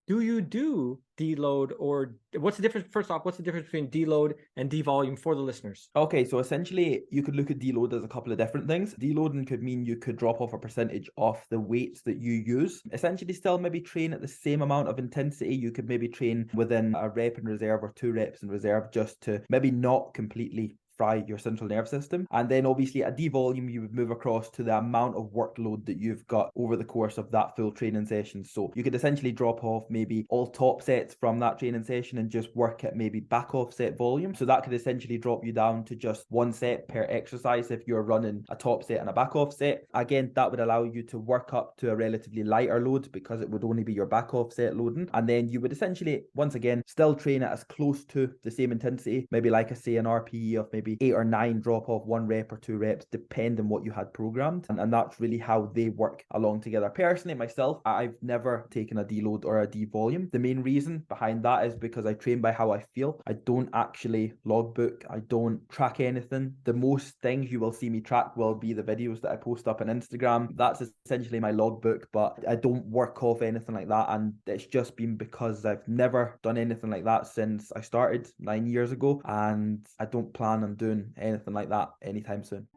Do you do deload, or what's the difference? First off, what's the difference between deload and devolume for the listeners? Okay, so essentially you could look at deload as a couple of different things. Deloading could mean you could drop off a percentage off the weights that you use. Essentially still maybe train at the same amount of intensity. You could maybe train within a rep in reserve or 2 reps in reserve just to maybe not completely fry your central nerve system. And then obviously at devolume, you would move across to the amount of workload that you've got over the course of that full training session. So you could essentially drop off maybe all top sets from that training session and just work at maybe back offset volume. So that could essentially drop you down to just 1 set per exercise if you're running a top set and a back offset. Again, that would allow you to work up to a relatively lighter load because it would only be your back offset loading. And then you would essentially, once again, still train it as close to the same intensity, maybe like I say an RPE of maybe 8 or 9, drop off 1 rep or 2 reps, depending what you had programmed. And that's really how they work along together. Personally, myself, I've never taken a deload or a devolume. The main reason behind that is because I train by how I feel. I don't actually logbook. I don't track anything. The most things you will see me track will be the videos that I post up on Instagram. That's essentially my logbook, but I don't work off anything like that. And it's just been because I've never done anything like that since I started 9 years ago. And I don't plan on doing anything like that anytime soon.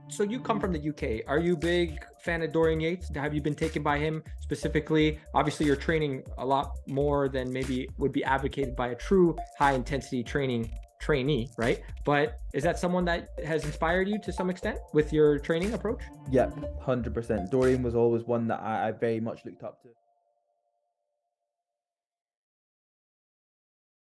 So you come from the UK. Are you a big fan of Dorian Yates? Have you been taken by him specifically? Obviously, you're training a lot more than maybe would be advocated by a true high intensity trainee, right? But is that someone that has inspired you to some extent with your training approach? Yep, 100%. Dorian was always one that I very much looked up to.